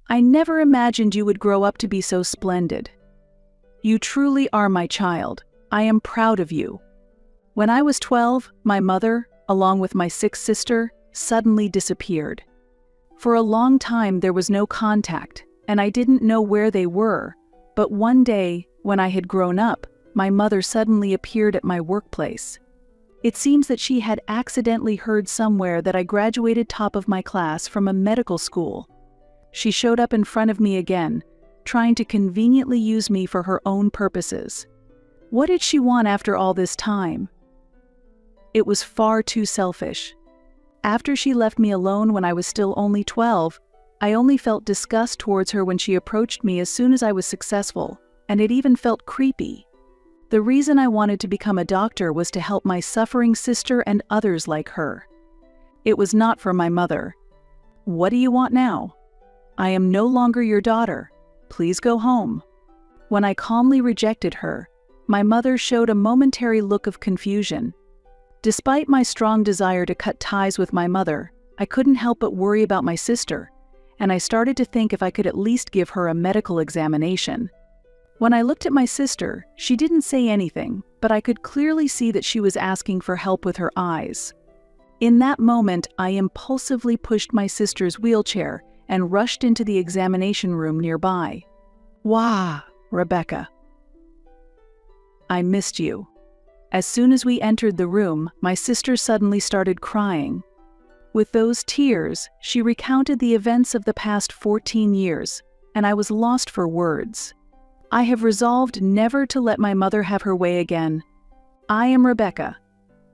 I never imagined you would grow up to be so splendid. You truly are my child. I am proud of you." When I was 12, my mother, along with my 6th sister, suddenly disappeared. For a long time there was no contact, and I didn't know where they were, but one day, when I had grown up, my mother suddenly appeared at my workplace. It seems that she had accidentally heard somewhere that I graduated top of my class from a medical school. She showed up in front of me again, trying to conveniently use me for her own purposes. What did she want after all this time? It was far too selfish. After she left me alone when I was still only 12, I only felt disgust towards her when she approached me as soon as I was successful, and it even felt creepy. The reason I wanted to become a doctor was to help my suffering sister and others like her. It was not for my mother. "What do you want now? I am no longer your daughter. Please go home." When I calmly rejected her, my mother showed a momentary look of confusion. Despite my strong desire to cut ties with my mother, I couldn't help but worry about my sister, and I started to think if I could at least give her a medical examination. When I looked at my sister, she didn't say anything, but I could clearly see that she was asking for help with her eyes. In that moment, I impulsively pushed my sister's wheelchair and rushed into the examination room nearby. "Wah, Rebecca. I missed you." As soon as we entered the room, my sister suddenly started crying. With those tears, she recounted the events of the past 14 years, and I was lost for words. I have resolved never to let my mother have her way again. I am Rebecca,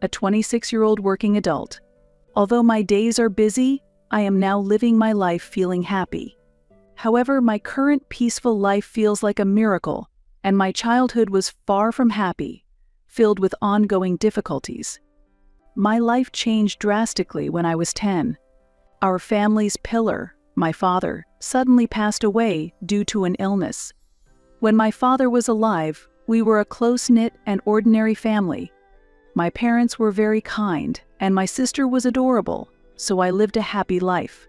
a 26-year-old working adult. Although my days are busy, I am now living my life feeling happy. However, my current peaceful life feels like a miracle, and my childhood was far from happy, filled with ongoing difficulties. My life changed drastically when I was 10. Our family's pillar, my father, suddenly passed away due to an illness. When my father was alive, we were a close-knit and ordinary family. My parents were very kind, and my sister was adorable, so I lived a happy life.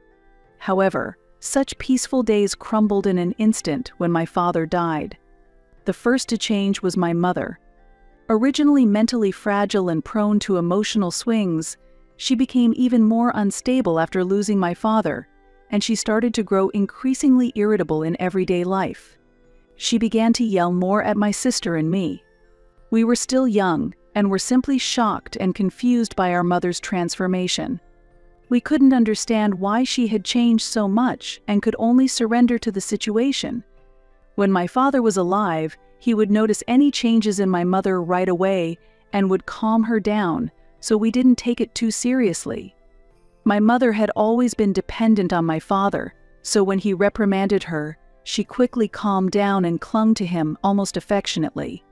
However, such peaceful days crumbled in an instant when my father died. The first to change was my mother. Originally mentally fragile and prone to emotional swings, she became even more unstable after losing my father, and she started to grow increasingly irritable in everyday life. She began to yell more at my sister and me. We were still young and were simply shocked and confused by our mother's transformation. We couldn't understand why she had changed so much and could only surrender to the situation. When my father was alive, he would notice any changes in my mother right away and would calm her down, so we didn't take it too seriously. My mother had always been dependent on my father, so when he reprimanded her, she quickly calmed down and clung to him almost affectionately.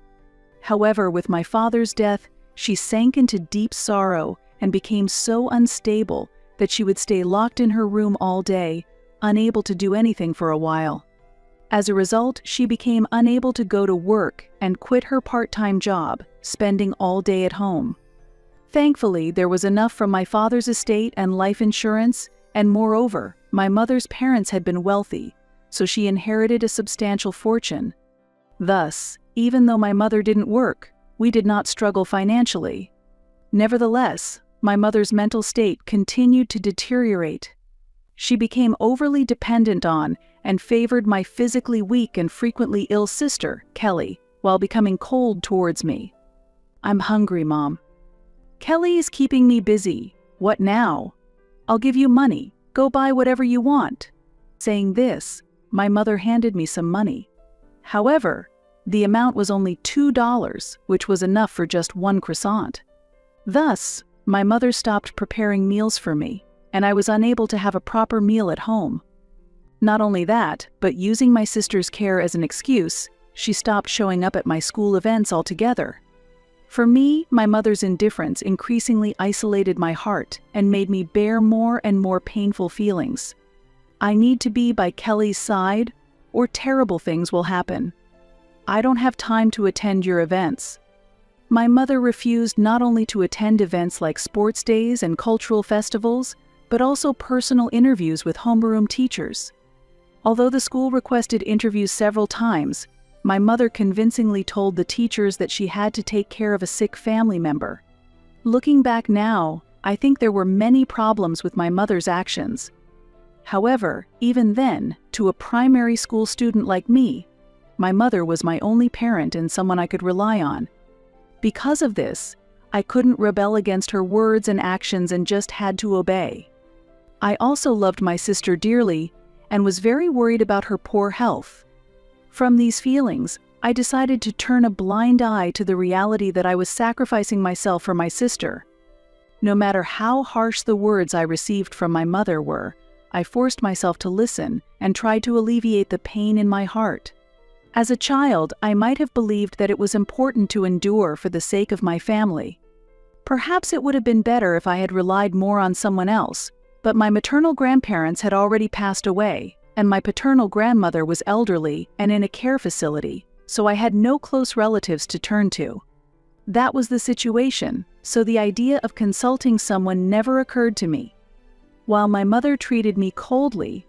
However, with my father's death, she sank into deep sorrow and became so unstable that she would stay locked in her room all day, unable to do anything for a while. As a result, she became unable to go to work and quit her part-time job, spending all day at home. Thankfully, there was enough from my father's estate and life insurance, and moreover, my mother's parents had been wealthy, so she inherited a substantial fortune. Thus, even though my mother didn't work, we did not struggle financially. Nevertheless, my mother's mental state continued to deteriorate. She became overly dependent on and favored my physically weak and frequently ill sister, Kelly, while becoming cold towards me. "I'm hungry, Mom." "Kelly is keeping me busy. What now?" "I'll give you money. Go buy whatever you want." Saying this, my mother handed me some money. However, the amount was only $2, which was enough for just one croissant. Thus, my mother stopped preparing meals for me, and I was unable to have a proper meal at home. Not only that, but using my sister's care as an excuse, she stopped showing up at my school events altogether. For me, my mother's indifference increasingly isolated my heart and made me bear more and more painful feelings. I need to be by Kelly's side, or terrible things will happen. I don't have time to attend your events. My mother refused not only to attend events like sports days and cultural festivals, but also personal interviews with homeroom teachers. Although the school requested interviews several times, my mother convincingly told the teachers that she had to take care of a sick family member. Looking back now, I think there were many problems with my mother's actions. However, even then, to a primary school student like me, my mother was my only parent and someone I could rely on. Because of this, I couldn't rebel against her words and actions and just had to obey. I also loved my sister dearly and was very worried about her poor health. From these feelings, I decided to turn a blind eye to the reality that I was sacrificing myself for my sister. No matter how harsh the words I received from my mother were, I forced myself to listen and tried to alleviate the pain in my heart. As a child, I might have believed that it was important to endure for the sake of my family. Perhaps it would have been better if I had relied more on someone else, but my maternal grandparents had already passed away, and my paternal grandmother was elderly and in a care facility, so I had no close relatives to turn to. That was the situation, so the idea of consulting someone never occurred to me. While my mother treated me coldly,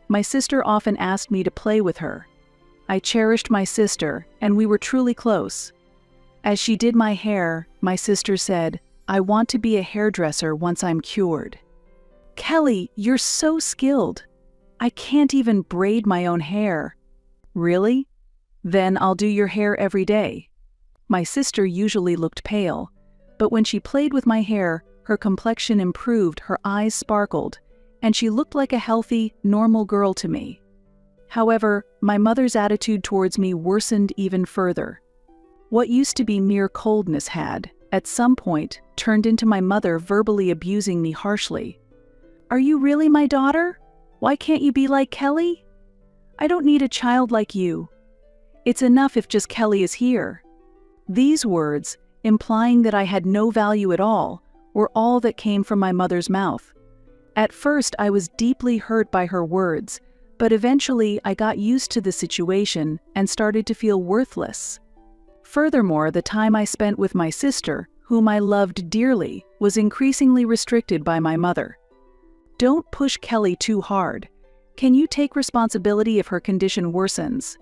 my sister often asked me to play with her. I cherished my sister, and we were truly close. As she did my hair, my sister said, "I want to be a hairdresser once I'm cured." "Kelly, you're so skilled. I can't even braid my own hair." "Really? Then I'll do your hair every day." My sister usually looked pale, but when she played with my hair, her complexion improved, her eyes sparkled, and she looked like a healthy, normal girl to me. However, my mother's attitude towards me worsened even further. What used to be mere coldness had, at some point, turned into my mother verbally abusing me harshly. "Are you really my daughter? Why can't you be like Kelly? I don't need a child like you. It's enough if just Kelly is here." These words, implying that I had no value at all, were all that came from my mother's mouth. At first, I was deeply hurt by her words, but eventually I got used to the situation and started to feel worthless. Furthermore, the time I spent with my sister, whom I loved dearly, was increasingly restricted by my mother. "Don't push Kelly too hard. Can you take responsibility if her condition worsens?"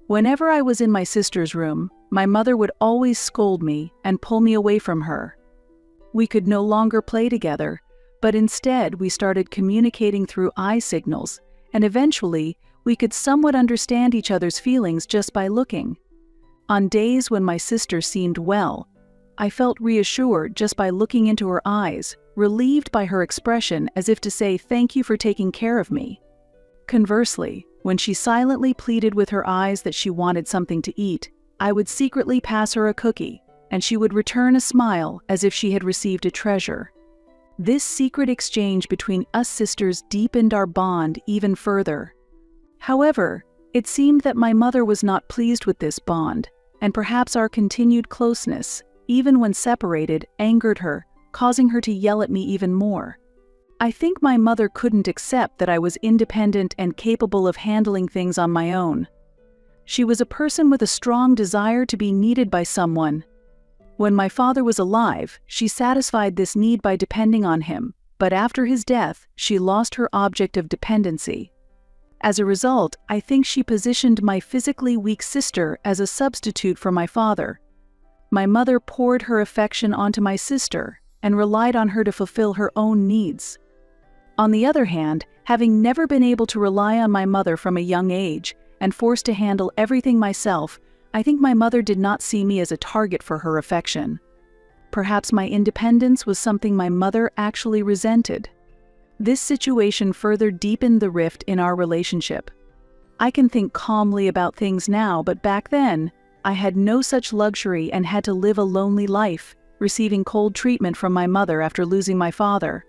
Whenever I was in my sister's room, my mother would always scold me and pull me away from her. We could no longer play together, but instead we started communicating through eye signals, and eventually we could somewhat understand each other's feelings just by looking. On days when my sister seemed well, I felt reassured just by looking into her eyes, relieved by her expression as if to say thank you for taking care of me. Conversely, when she silently pleaded with her eyes that she wanted something to eat, I would secretly pass her a cookie, and she would return a smile as if she had received a treasure. This secret exchange between us sisters deepened our bond even further. However, it seemed that my mother was not pleased with this bond, and perhaps our continued closeness, even when separated, angered her, causing her to yell at me even more. I think my mother couldn't accept that I was independent and capable of handling things on my own. She was a person with a strong desire to be needed by someone. When my father was alive, she satisfied this need by depending on him, but after his death, she lost her object of dependency. As a result, I think she positioned my physically weak sister as a substitute for my father. My mother poured her affection onto my sister and relied on her to fulfill her own needs. On the other hand, having never been able to rely on my mother from a young age and forced to handle everything myself, I think my mother did not see me as a target for her affection. Perhaps my independence was something my mother actually resented. This situation further deepened the rift in our relationship. I can think calmly about things now, but back then, I had no such luxury and had to live a lonely life, receiving cold treatment from my mother after losing my father.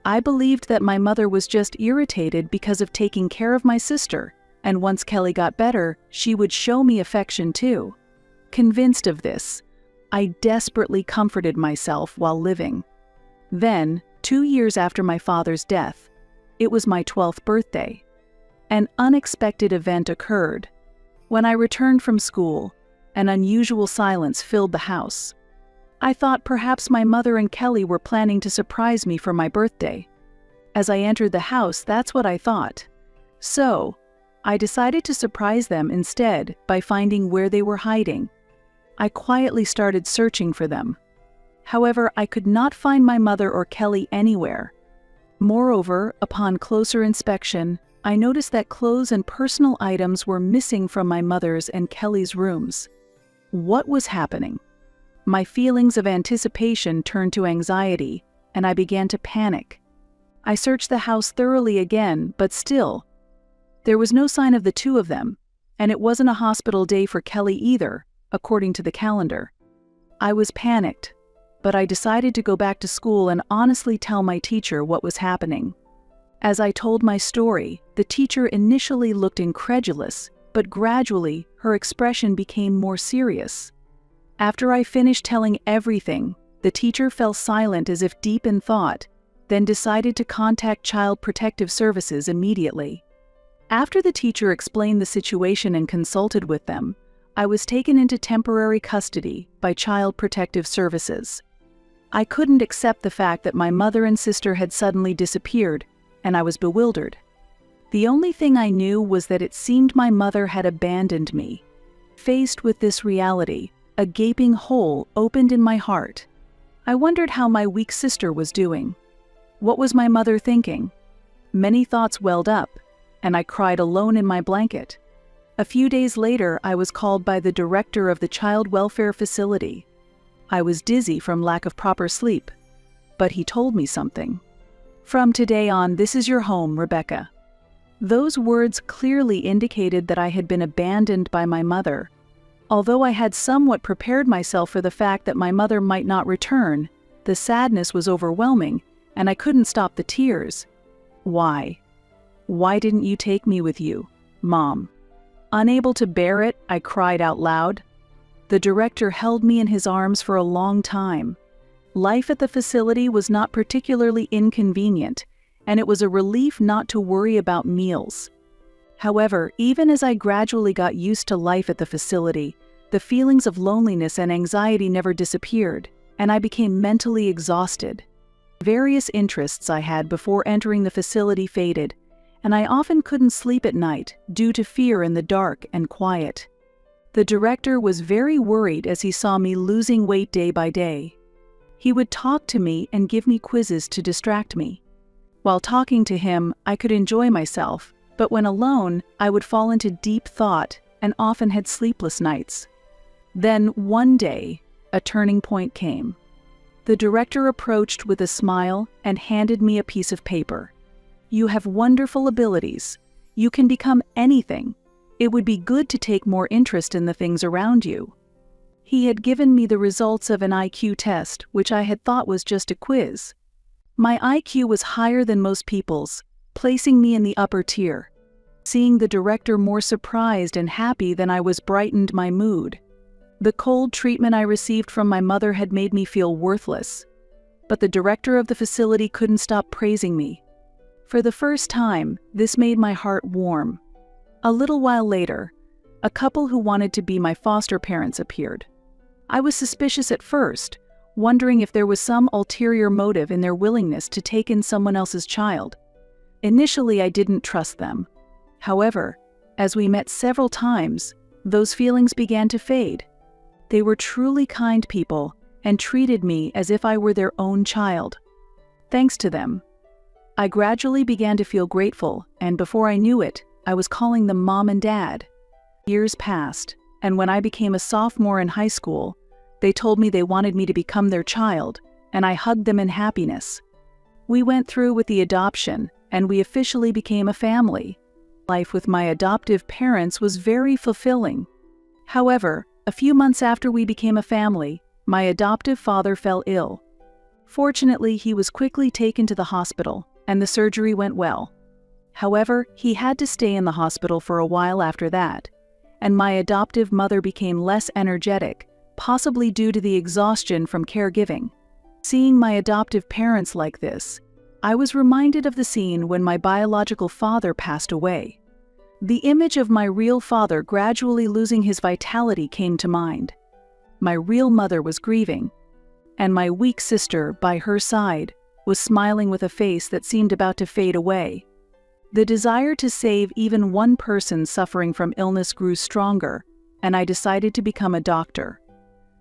I believed that my mother was just irritated because of taking care of my sister, and once Kelly got better, she would show me affection too. Convinced of this, I desperately comforted myself while living. Then, 2 years after my father's death, it was my 12th birthday. An unexpected event occurred. When I returned from school, an unusual silence filled the house. I thought perhaps my mother and Kelly were planning to surprise me for my birthday. As I entered the house, that's what I thought. So, I decided to surprise them instead by finding where they were hiding. I quietly started searching for them. However, I could not find my mother or Kelly anywhere. Moreover, upon closer inspection, I noticed that clothes and personal items were missing from my mother's and Kelly's rooms. What was happening? My feelings of anticipation turned to anxiety, and I began to panic. I searched the house thoroughly again, but still, there was no sign of the two of them, and it wasn't a hospital day for Kelly either, according to the calendar. I was panicked, but I decided to go back to school and honestly tell my teacher what was happening. As I told my story, the teacher initially looked incredulous, but gradually her expression became more serious. After I finished telling everything, the teacher fell silent as if deep in thought, then decided to contact Child Protective Services immediately. After the teacher explained the situation and consulted with them, I was taken into temporary custody by Child Protective Services. I couldn't accept the fact that my mother and sister had suddenly disappeared, and I was bewildered. The only thing I knew was that it seemed my mother had abandoned me. Faced with this reality, a gaping hole opened in my heart. I wondered how my weak sister was doing. What was my mother thinking? Many thoughts welled up, and I cried alone in my blanket. A few days later, I was called by the director of the child welfare facility. I was dizzy from lack of proper sleep, but he told me something. "From today on, this is your home, Rebecca." Those words clearly indicated that I had been abandoned by my mother. Although I had somewhat prepared myself for the fact that my mother might not return, the sadness was overwhelming, and I couldn't stop the tears. Why? Why didn't you take me with you, Mom? Unable to bear it, I cried out loud. The director held me in his arms for a long time. Life at the facility was not particularly inconvenient, and it was a relief not to worry about meals. However, even as I gradually got used to life at the facility, the feelings of loneliness and anxiety never disappeared, and I became mentally exhausted. Various interests I had before entering the facility faded, and I often couldn't sleep at night due to fear in the dark and quiet. The director was very worried as he saw me losing weight day by day. He would talk to me and give me quizzes to distract me. While talking to him, I could enjoy myself, but when alone, I would fall into deep thought and often had sleepless nights. Then, one day, a turning point came. The director approached with a smile and handed me a piece of paper. "You have wonderful abilities. You can become anything. It would be good to take more interest in the things around you." He had given me the results of an IQ test, which I had thought was just a quiz. My IQ was higher than most people's, placing me in the upper tier. Seeing the director more surprised and happy than I was brightened my mood. The cold treatment I received from my mother had made me feel worthless, but the director of the facility couldn't stop praising me. For the first time, this made my heart warm. A little while later, a couple who wanted to be my foster parents appeared. I was suspicious at first, wondering if there was some ulterior motive in their willingness to take in someone else's child. Initially, I didn't trust them. However, as we met several times, those feelings began to fade. They were truly kind people and treated me as if I were their own child. Thanks to them, I gradually began to feel grateful, and before I knew it, I was calling them Mom and Dad. Years passed, and when I became a sophomore in high school, they told me they wanted me to become their child, and I hugged them in happiness. We went through with the adoption, and we officially became a family. Life with my adoptive parents was very fulfilling. However, a few months after we became a family, my adoptive father fell ill. Fortunately, he was quickly taken to the hospital, and the surgery went well. However, he had to stay in the hospital for a while after that, and my adoptive mother became less energetic, possibly due to the exhaustion from caregiving. Seeing my adoptive parents like this, I was reminded of the scene when my biological father passed away. The image of my real father gradually losing his vitality came to mind. My real mother was grieving, and my weak sister, by her side, was smiling with a face that seemed about to fade away. The desire to save even one person suffering from illness grew stronger, and I decided to become a doctor.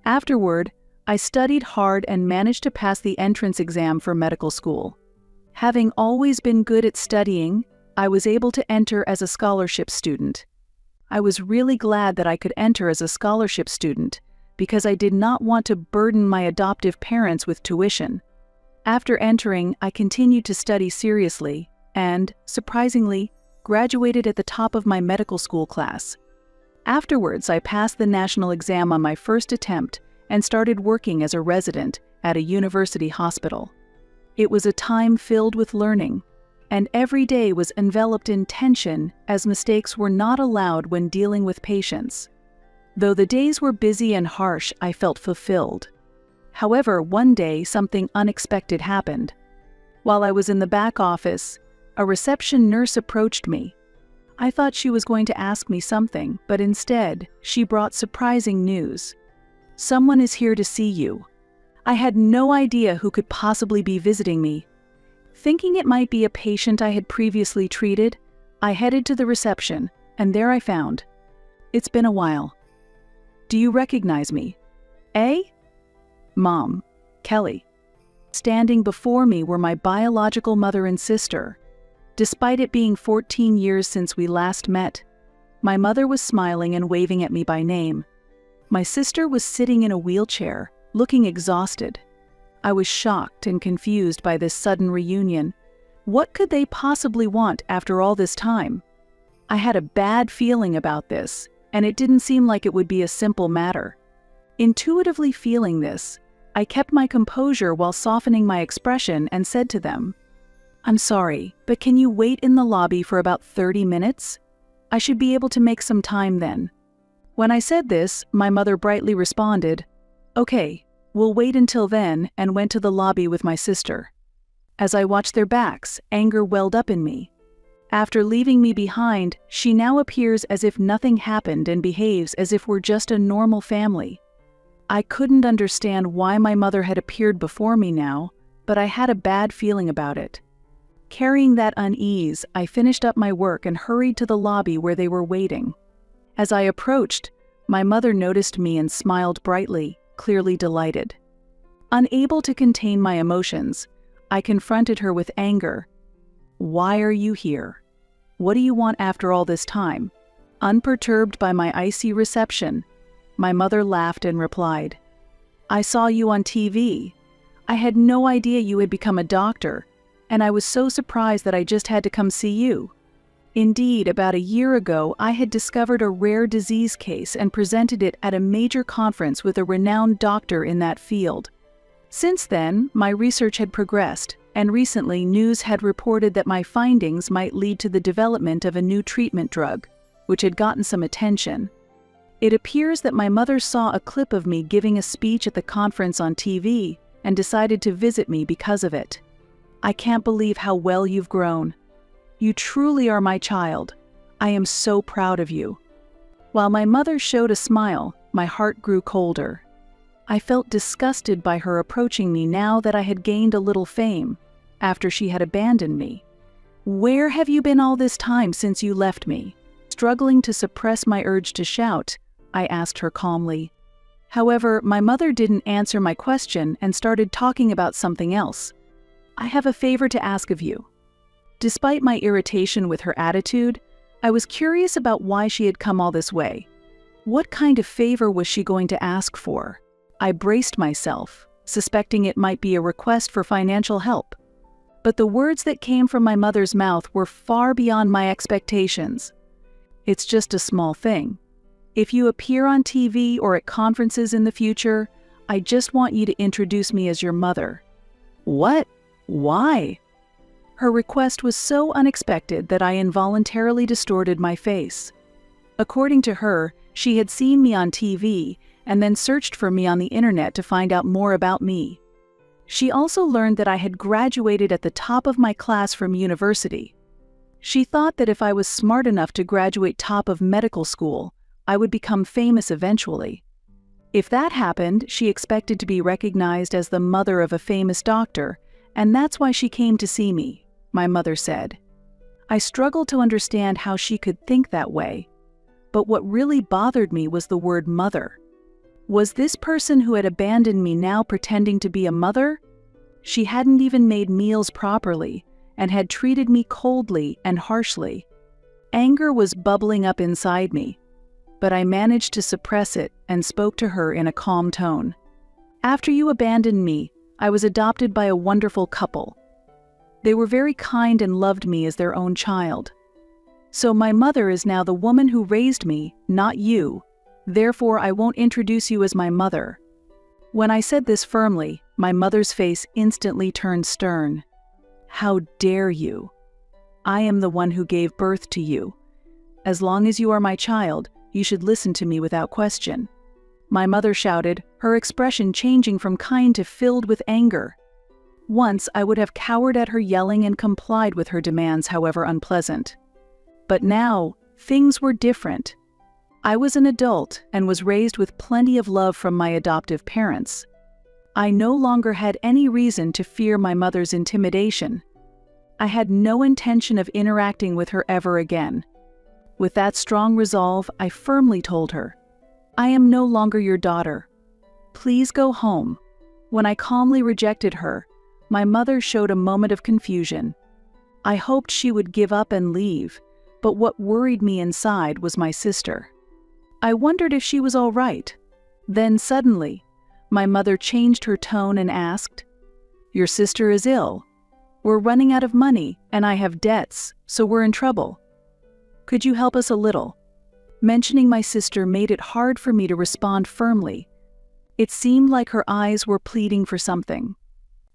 Afterward, I studied hard and managed to pass the entrance exam for medical school. Having always been good at studying, I was able to enter as a scholarship student. I was really glad that I could enter as a scholarship student because I did not want to burden my adoptive parents with tuition. After entering, I continued to study seriously and, surprisingly, graduated at the top of my medical school class. Afterwards, I passed the national exam on my first attempt and started working as a resident at a university hospital. It was a time filled with learning, and every day was enveloped in tension as mistakes were not allowed when dealing with patients. Though the days were busy and harsh, I felt fulfilled. However, one day something unexpected happened. While I was in the back office, a reception nurse approached me. I thought she was going to ask me something, but instead, she brought surprising news. "Someone is here to see you." I had no idea who could possibly be visiting me. Thinking it might be a patient I had previously treated, I headed to the reception, and there I found, "It's been a while. Do you recognize me?" "Eh?" "Mom, Kelly." Standing before me were my biological mother and sister. Despite it being 14 years since we last met, my mother was smiling and waving at me by name. My sister was sitting in a wheelchair, looking exhausted. I was shocked and confused by this sudden reunion. What could they possibly want after all this time? I had a bad feeling about this, and it didn't seem like it would be a simple matter. Intuitively feeling this, I kept my composure while softening my expression and said to them, "I'm sorry, but can you wait in the lobby for about 30 minutes? I should be able to make some time then." When I said this, my mother brightly responded, "Okay, we'll wait until then," and went to the lobby with my sister. As I watched their backs, anger welled up in me. After leaving me behind, she now appears as if nothing happened and behaves as if we're just a normal family. I couldn't understand why my mother had appeared before me now, but I had a bad feeling about it. Carrying that unease, I finished up my work and hurried to the lobby where they were waiting. As I approached, my mother noticed me and smiled brightly, clearly delighted. Unable to contain my emotions, I confronted her with anger. "Why are you here? What do you want after all this time?" Unperturbed by my icy reception, my mother laughed and replied, "I saw you on TV. I had no idea you had become a doctor, and I was so surprised that I just had to come see you." Indeed, about a year ago, I had discovered a rare disease case and presented it at a major conference with a renowned doctor in that field. Since then, my research had progressed, and recently news had reported that my findings might lead to the development of a new treatment drug, which had gotten some attention. It appears that my mother saw a clip of me giving a speech at the conference on TV and decided to visit me because of it. "I can't believe how well you've grown. You truly are my child. I am so proud of you." While my mother showed a smile, my heart grew colder. I felt disgusted by her approaching me now that I had gained a little fame, after she had abandoned me. "Where have you been all this time since you left me?" Struggling to suppress my urge to shout, I asked her calmly. However, my mother didn't answer my question and started talking about something else. "I have a favor to ask of you." Despite my irritation with her attitude, I was curious about why she had come all this way. What kind of favor was she going to ask for? I braced myself, suspecting it might be a request for financial help. But the words that came from my mother's mouth were far beyond my expectations. "It's just a small thing. If you appear on TV or at conferences in the future, I just want you to introduce me as your mother." "What? Why?" Her request was so unexpected that I involuntarily distorted my face. According to her, she had seen me on TV and then searched for me on the internet to find out more about me. She also learned that I had graduated at the top of my class from university. She thought that if I was smart enough to graduate top of medical school, I would become famous eventually. If that happened, she expected to be recognized as the mother of a famous doctor, and that's why she came to see me, my mother said. I struggled to understand how she could think that way, but what really bothered me was the word mother. Was this person who had abandoned me now pretending to be a mother? She hadn't even made meals properly and had treated me coldly and harshly. Anger was bubbling up inside me, but I managed to suppress it and spoke to her in a calm tone. After you abandoned me, I was adopted by a wonderful couple. They were very kind and loved me as their own child. So my mother is now the woman who raised me, not you. Therefore, I won't introduce you as my mother. When I said this firmly, my mother's face instantly turned stern. How dare you? I am the one who gave birth to you. As long as you are my child, you should listen to me without question. My mother shouted, her expression changing from kind to filled with anger. Once I would have cowered at her yelling and complied with her demands, however unpleasant. But now, things were different. I was an adult and was raised with plenty of love from my adoptive parents. I no longer had any reason to fear my mother's intimidation. I had no intention of interacting with her ever again. With that strong resolve, I firmly told her, I am no longer your daughter. Please go home. When I calmly rejected her, my mother showed a moment of confusion. I hoped she would give up and leave, but what worried me inside was my sister. I wondered if she was all right. Then suddenly, my mother changed her tone and asked, Your sister is ill. We're running out of money and I have debts, so we're in trouble. Could you help us a little? Mentioning my sister made it hard for me to respond firmly. It seemed like her eyes were pleading for something.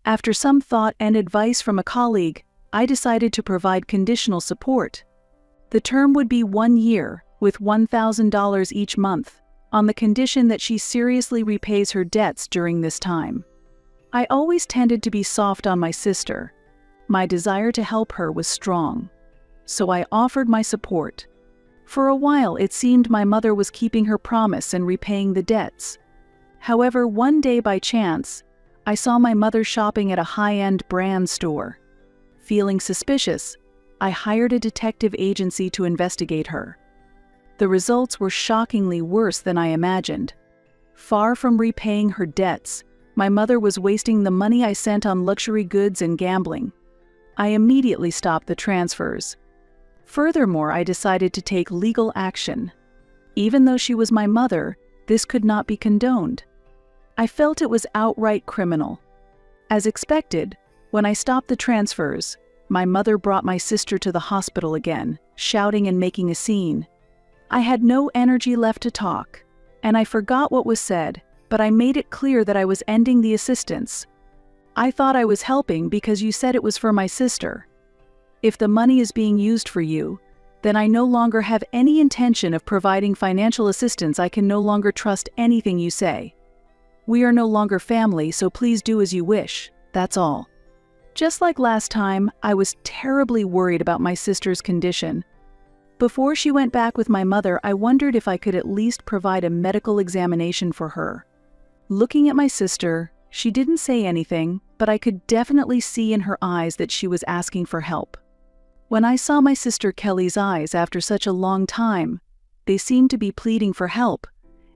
After some thought and advice from a colleague, I decided to provide conditional support. The term would be 1 year, with $1,000 each month, on the condition that she seriously repays her debts during this time. I always tended to be soft on my sister. My desire to help her was strong, so I offered my support. For a while it seemed my mother was keeping her promise and repaying the debts. However, one day by chance, I saw my mother shopping at a high-end brand store. Feeling suspicious, I hired a detective agency to investigate her. The results were shockingly worse than I imagined. Far from repaying her debts, my mother was wasting the money I sent on luxury goods and gambling. I immediately stopped the transfers. Furthermore, I decided to take legal action. Even though she was my mother, this could not be condoned. I felt it was outright criminal. As expected, when I stopped the transfers, my mother brought my sister to the hospital again, shouting and making a scene. I had no energy left to talk, and I forgot what was said, but I made it clear that I was ending the assistance. I thought I was helping because you said it was for my sister. If the money is being used for you, then I no longer have any intention of providing financial assistance. I can no longer trust anything you say. We are no longer family, so please do as you wish, that's all. Just like last time, I was terribly worried about my sister's condition. Before she went back with my mother, I wondered if I could at least provide a medical examination for her. Looking at my sister, she didn't say anything, but I could definitely see in her eyes that she was asking for help. When I saw my sister Kelly's eyes after such a long time, they seemed to be pleading for help,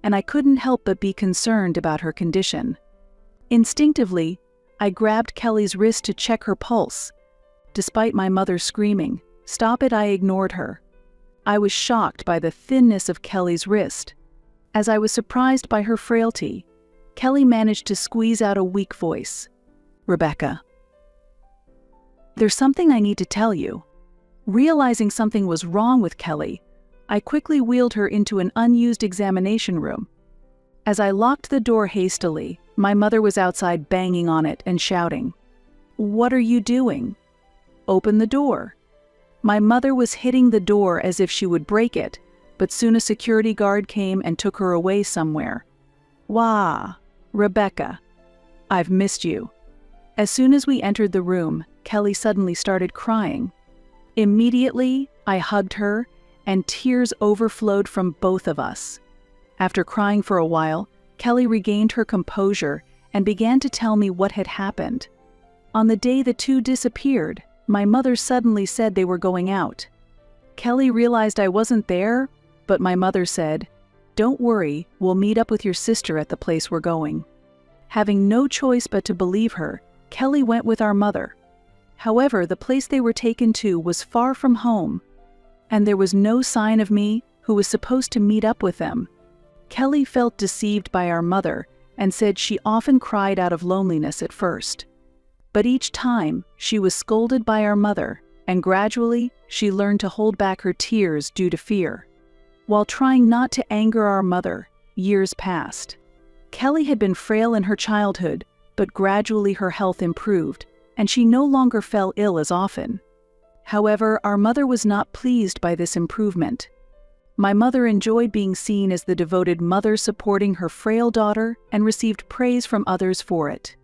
and I couldn't help but be concerned about her condition. Instinctively, I grabbed Kelly's wrist to check her pulse. Despite my mother screaming, "Stop it," I ignored her. I was shocked by the thinness of Kelly's wrist. As I was surprised by her frailty, Kelly managed to squeeze out a weak voice. "Rebecca, there's something I need to tell you." Realizing something was wrong with Kelly, I quickly wheeled her into an unused examination room. As I locked the door hastily, my mother was outside banging on it and shouting, "What are you doing? Open the door." My mother was hitting the door as if she would break it, but soon a security guard came and took her away somewhere. "Wah, Rebecca, I've missed you." As soon as we entered the room, Kelly suddenly started crying. Immediately, I hugged her, and tears overflowed from both of us. After crying for a while, Kelly regained her composure and began to tell me what had happened. On the day the two disappeared, My mother suddenly said they were going out. Kelly realized I wasn't there, but my mother said, "Don't worry, we'll meet up with your sister at the place we're going." Having no choice but to believe her, Kelly went with our mother. However, the place they were taken to was far from home, and there was no sign of me, who was supposed to meet up with them. Kelly felt deceived by our mother and said she often cried out of loneliness at first. But each time, she was scolded by our mother, and gradually, she learned to hold back her tears due to fear. While trying not to anger our mother, years passed. Kelly had been frail in her childhood, but gradually her health improved, and she no longer fell ill as often. However, our mother was not pleased by this improvement. My mother enjoyed being seen as the devoted mother supporting her frail daughter and received praise from others for it.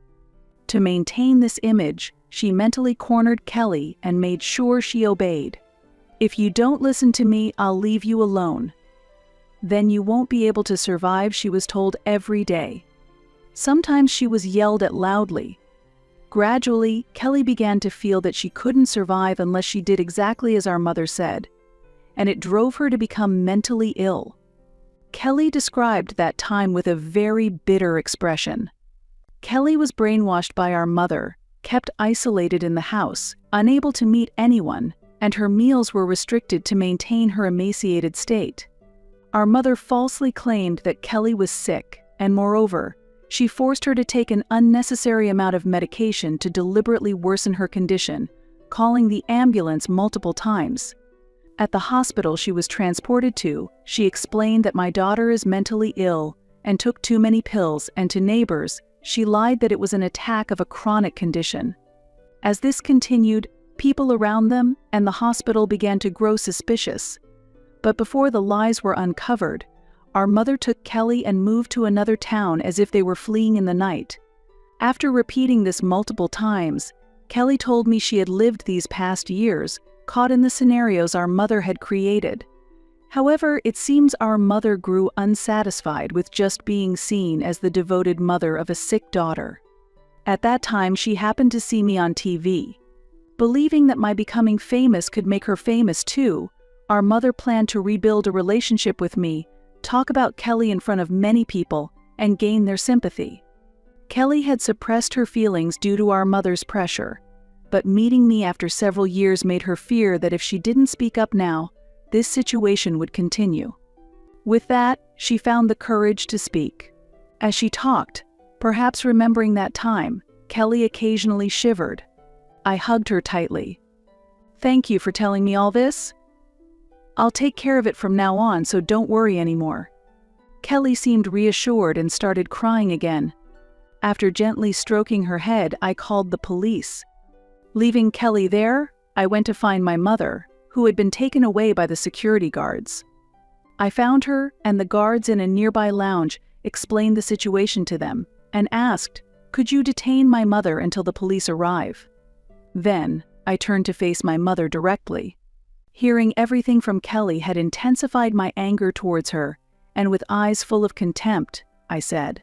To maintain this image, she mentally cornered Kelly and made sure she obeyed. "If you don't listen to me, I'll leave you alone. Then you won't be able to survive," she was told every day. Sometimes she was yelled at loudly. Gradually, Kelly began to feel that she couldn't survive unless she did exactly as our mother said, and it drove her to become mentally ill. Kelly described that time with a very bitter expression. Kelly was brainwashed by our mother, kept isolated in the house, unable to meet anyone, and her meals were restricted to maintain her emaciated state. Our mother falsely claimed that Kelly was sick, and moreover, she forced her to take an unnecessary amount of medication to deliberately worsen her condition, calling the ambulance multiple times. At the hospital she was transported to, she explained that my daughter is mentally ill and took too many pills, and to neighbors, she lied that it was an attack of a chronic condition. As this continued, people around them and the hospital began to grow suspicious. But before the lies were uncovered, our mother took Kelly and moved to another town as if they were fleeing in the night. After repeating this multiple times, Kelly told me she had lived these past years, caught in the scenarios our mother had created. However, it seems our mother grew unsatisfied with just being seen as the devoted mother of a sick daughter. At that time, she happened to see me on TV. Believing that my becoming famous could make her famous too, our mother planned to rebuild a relationship with me, talk about Kelly in front of many people, and gain their sympathy. Kelly had suppressed her feelings due to our mother's pressure, but meeting me after several years made her fear that if she didn't speak up now, this situation would continue. With that, she found the courage to speak. As she talked, perhaps remembering that time, Kelly occasionally shivered. I hugged her tightly. "Thank you for telling me all this. I'll take care of it from now on, so don't worry anymore." Kelly seemed reassured and started crying again. After gently stroking her head, I called the police. Leaving Kelly there, I went to find my mother, who had been taken away by the security guards. I found her, and the guards in a nearby lounge explained the situation to them and asked, "Could you detain my mother until the police arrive?" Then, I turned to face my mother directly. Hearing everything from Kelly had intensified my anger towards her, and with eyes full of contempt, I said,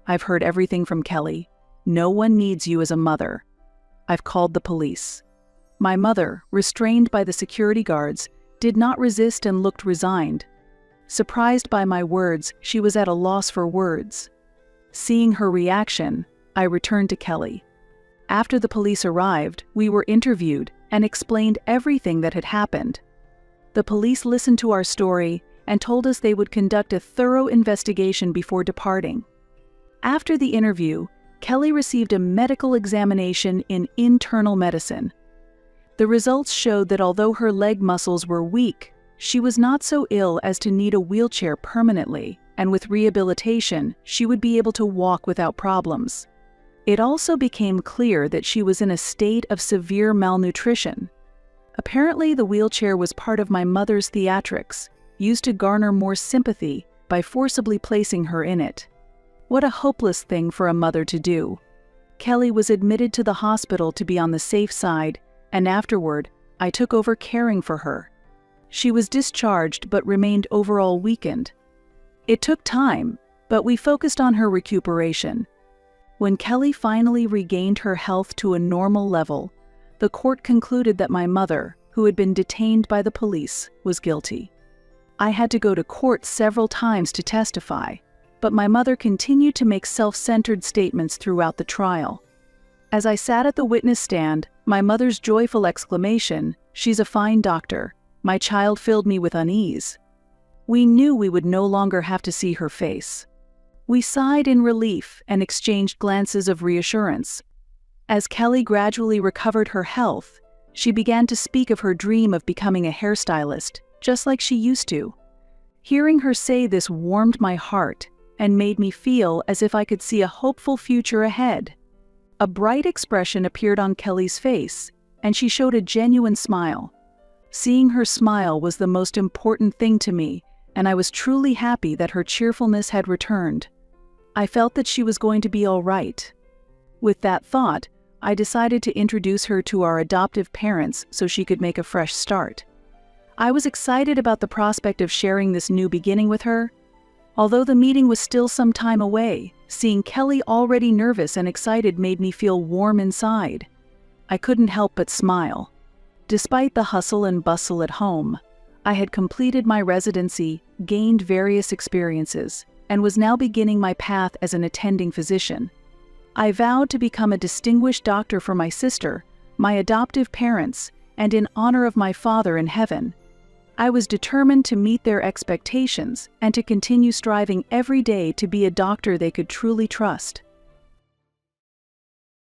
"I've heard everything from Kelly. No one needs you as a mother. I've called the police." My mother, restrained by the security guards, did not resist and looked resigned. Surprised by my words, she was at a loss for words. Seeing her reaction, I returned to Kelly. After the police arrived, we were interviewed and explained everything that had happened. The police listened to our story and told us they would conduct a thorough investigation before departing. After the interview, Kelly received a medical examination in internal medicine. The results showed that although her leg muscles were weak, she was not so ill as to need a wheelchair permanently, and with rehabilitation, she would be able to walk without problems. It also became clear that she was in a state of severe malnutrition. Apparently, the wheelchair was part of my mother's theatrics, used to garner more sympathy by forcibly placing her in it. What a hopeless thing for a mother to do. Kelly was admitted to the hospital to be on the safe side, and afterward, I took over caring for her. She was discharged but remained overall weakened. It took time, but we focused on her recuperation. When Kelly finally regained her health to a normal level, the court concluded that my mother, who had been detained by the police, was guilty. I had to go to court several times to testify, but my mother continued to make self-centered statements throughout the trial. As I sat at the witness stand, my mother's joyful exclamation, "She's a fine doctor," my child filled me with unease. We knew we would no longer have to see her face. We sighed in relief and exchanged glances of reassurance. As Kelly gradually recovered her health, she began to speak of her dream of becoming a hairstylist, just like she used to. Hearing her say this warmed my heart and made me feel as if I could see a hopeful future ahead. A bright expression appeared on Kelly's face, and she showed a genuine smile. Seeing her smile was the most important thing to me, and I was truly happy that her cheerfulness had returned. I felt that she was going to be all right. With that thought, I decided to introduce her to our adoptive parents so she could make a fresh start. I was excited about the prospect of sharing this new beginning with her. Although the meeting was still some time away, seeing Kelly already nervous and excited made me feel warm inside. I couldn't help but smile. Despite the hustle and bustle at home, I had completed my residency, gained various experiences, and was now beginning my path as an attending physician. I vowed to become a distinguished doctor for my sister, my adoptive parents, and in honor of my Father in heaven. I was determined to meet their expectations and to continue striving every day to be a doctor they could truly trust.